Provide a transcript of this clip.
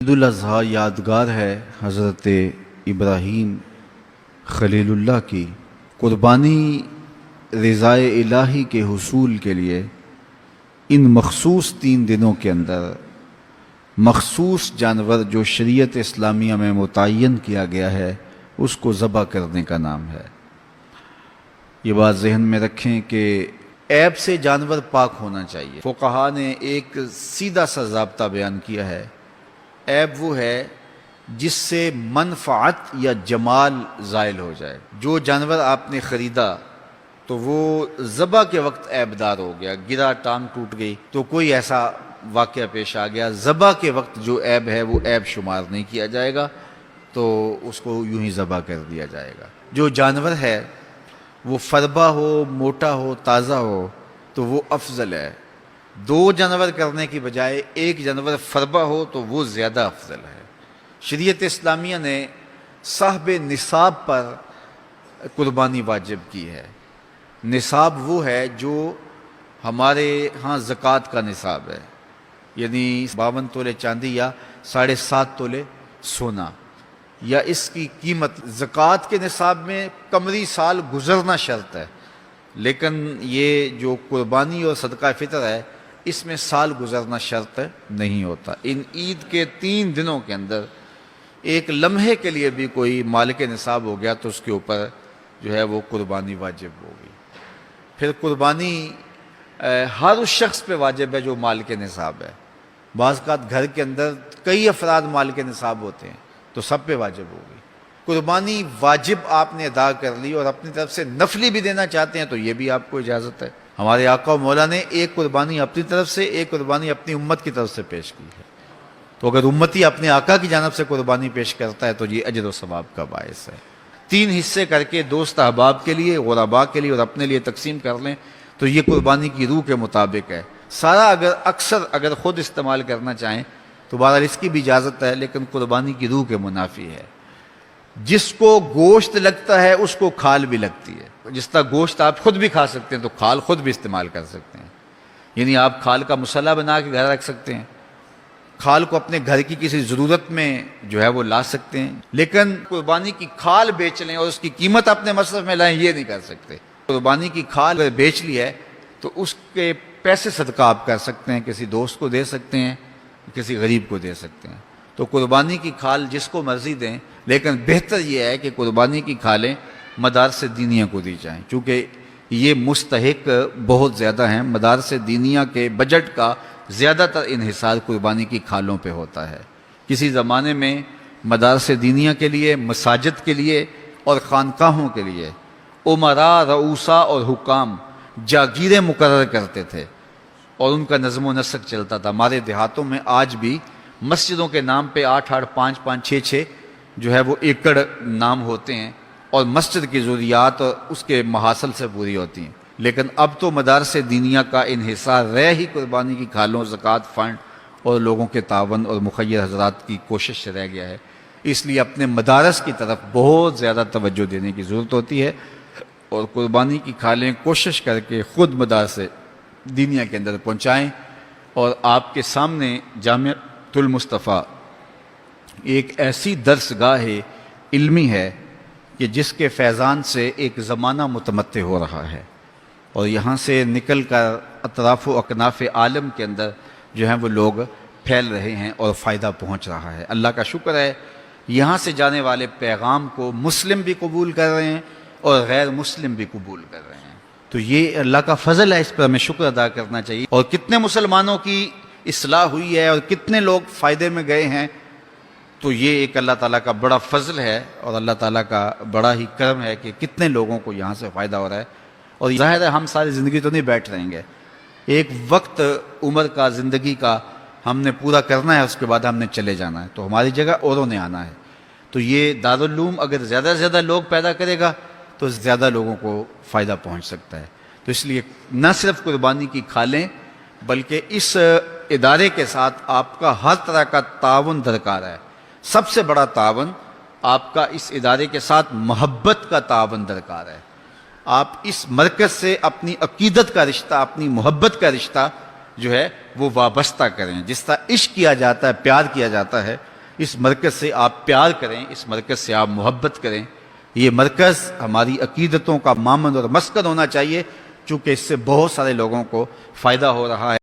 عید الاضحیٰ یادگار ہے حضرت ابراہیم خلیل اللہ کی قربانی رضائے الہی کے حصول کے لیے ان مخصوص 3 دنوں کے اندر مخصوص جانور جو شریعت اسلامیہ میں متعین کیا گیا ہے اس کو ذبح کرنے کا نام ہے۔ یہ بات ذہن میں رکھیں کہ عیب سے جانور پاک ہونا چاہیے۔ فقہا نے ایک سیدھا سا ضابطہ بیان کیا ہے، عیب وہ ہے جس سے منفعت یا جمال زائل ہو جائے۔ جو جانور آپ نے خریدا تو وہ ذبح کے وقت عیب دار ہو گیا، گرا، ٹانگ ٹوٹ گئی، تو کوئی ایسا واقعہ پیش آ گیا، ذبح کے وقت جو عیب ہے وہ عیب شمار نہیں کیا جائے گا، تو اس کو یوں ہی ذبح کر دیا جائے گا۔ جو جانور ہے وہ فربا ہو، موٹا ہو، تازہ ہو تو وہ افضل ہے۔ 2 جانور کرنے کی بجائے 1 جانور فربا ہو تو وہ زیادہ افضل ہے۔ شریعت اسلامیہ نے صاحب نصاب پر قربانی واجب کی ہے۔ نصاب وہ ہے جو ہمارے ہاں زکوٰۃ کا نصاب ہے، یعنی 52 تولے چاندی یا 7.5 تولے سونا، یا اس کی قیمت۔ زکوٰۃ کے نصاب میں قمری سال گزرنا شرط ہے، لیکن یہ جو قربانی اور صدقہ فطر ہے اس میں سال گزرنا شرط نہیں ہوتا۔ ان عید کے 3 دنوں کے اندر ایک لمحے کے لیے بھی کوئی مالک نصاب ہو گیا تو اس کے اوپر جو ہے وہ قربانی واجب ہوگی۔ پھر قربانی ہر اس شخص پہ واجب ہے جو مالک نصاب ہے۔ بعض اوقات گھر کے اندر کئی افراد مالک نصاب ہوتے ہیں تو سب پہ واجب ہوگی۔ قربانی واجب آپ نے ادا کر لی اور اپنی طرف سے نفلی بھی دینا چاہتے ہیں تو یہ بھی آپ کو اجازت ہے۔ ہمارے آقا و مولا نے ایک قربانی اپنی طرف سے، ایک قربانی اپنی امت کی طرف سے پیش کی ہے، تو اگر امتی اپنے آقا کی جانب سے قربانی پیش کرتا ہے تو یہ اجر و ثواب کا باعث ہے۔ 3 حصے کر کے دوست احباب کے لیے، غرباء کے لیے اور اپنے لیے تقسیم کر لیں تو یہ قربانی کی روح کے مطابق ہے۔ سارا اگر خود استعمال کرنا چاہیں تو بہرحال اس کی بھی اجازت ہے، لیکن قربانی کی روح کے منافی ہے۔ جس کو گوشت لگتا ہے اس کو کھال بھی لگتی ہے۔ جس طرح گوشت آپ خود بھی کھا سکتے ہیں تو کھال خود بھی استعمال کر سکتے ہیں، یعنی آپ کھال کا مسلح بنا کے گھر رکھ سکتے ہیں، کھال کو اپنے گھر کی کسی ضرورت میں جو ہے وہ لا سکتے ہیں، لیکن قربانی کی کھال بیچ لیں اور اس کی قیمت اپنے مصرف میں لائیں یہ نہیں کر سکتے۔ قربانی کی کھال اگر بیچ لی ہے تو اس کے پیسے صدقہ آپ کر سکتے ہیں، کسی دوست کو دے سکتے ہیں، کسی غریب کو دے سکتے ہیں۔ تو قربانی کی کھال جس کو مرضی دیں، لیکن بہتر یہ ہے کہ قربانی کی کھالیں مدارس دینیہ کو دی جائیں، چونکہ یہ مستحق بہت زیادہ ہیں۔ مدارس دینیہ کے بجٹ کا زیادہ تر انحصار قربانی کی کھالوں پہ ہوتا ہے۔ کسی زمانے میں مدارس دینیہ کے لیے، مساجد کے لیے اور خانقاہوں کے لیے امراء، رؤساء اور حکام جاگیریں مقرر کرتے تھے اور ان کا نظم و نسق چلتا تھا۔ ہمارے دیہاتوں میں آج بھی مسجدوں کے نام پہ 8-8، 5-5، 6-6 جو ہے وہ ایکڑ نام ہوتے ہیں اور مسجد کی ضروریات اس کے محاصل سے پوری ہوتی ہیں، لیکن اب تو مدارس دینیہ کا انحصار رہ ہی قربانی کی کھالوں، زکوٰۃ فنڈ اور لوگوں کے تعاون اور مخیر حضرات کی کوشش سے رہ گیا ہے۔ اس لیے اپنے مدارس کی طرف بہت زیادہ توجہ دینے کی ضرورت ہوتی ہے اور قربانی کی کھالیں کوشش کر کے خود مدارس دینیہ کے اندر پہنچائیں۔ اور آپ کے سامنے جامعۃ المصطفیٰ ایک ایسی درسگاہ علمی ہے کہ جس کے فیضان سے ایک زمانہ متمتع ہو رہا ہے اور یہاں سے نکل کر اطراف و اکناف عالم کے اندر جو ہیں وہ لوگ پھیل رہے ہیں اور فائدہ پہنچ رہا ہے۔ اللہ کا شکر ہے یہاں سے جانے والے پیغام کو مسلم بھی قبول کر رہے ہیں اور غیر مسلم بھی قبول کر رہے ہیں، تو یہ اللہ کا فضل ہے، اس پر ہمیں شکر ادا کرنا چاہیے۔ اور کتنے مسلمانوں کی اصلاح ہوئی ہے اور کتنے لوگ فائدے میں گئے ہیں، تو یہ ایک اللہ تعالیٰ کا بڑا فضل ہے اور اللہ تعالیٰ کا بڑا ہی کرم ہے کہ کتنے لوگوں کو یہاں سے فائدہ ہو رہا ہے۔ اور ظاہر ہے ہم ساری زندگی تو نہیں بیٹھ رہیں گے، ایک وقت عمر کا، زندگی کا ہم نے پورا کرنا ہے، اس کے بعد ہم نے چلے جانا ہے، تو ہماری جگہ اوروں نے آنا ہے۔ تو یہ دارالعلوم اگر زیادہ سے زیادہ لوگ پیدا کرے گا تو زیادہ لوگوں کو فائدہ پہنچ سکتا ہے۔ تو اس لیے نہ صرف قربانی کی کھالیں بلکہ اس ادارے کے ساتھ آپ کا ہر طرح کا تعاون درکار ہے۔ سب سے بڑا تعاون آپ کا اس ادارے کے ساتھ محبت کا تعاون درکار ہے۔ آپ اس مرکز سے اپنی عقیدت کا رشتہ، اپنی محبت کا رشتہ جو ہے وہ وابستہ کریں۔ جس طرح عشق کیا جاتا ہے، پیار کیا جاتا ہے، اس مرکز سے آپ پیار کریں، اس مرکز سے آپ محبت کریں. یہ مرکز ہماری عقیدتوں کا مامن اور مسکن ہونا چاہیے، چونکہ اس سے بہت سارے لوگوں کو فائدہ ہو رہا ہے.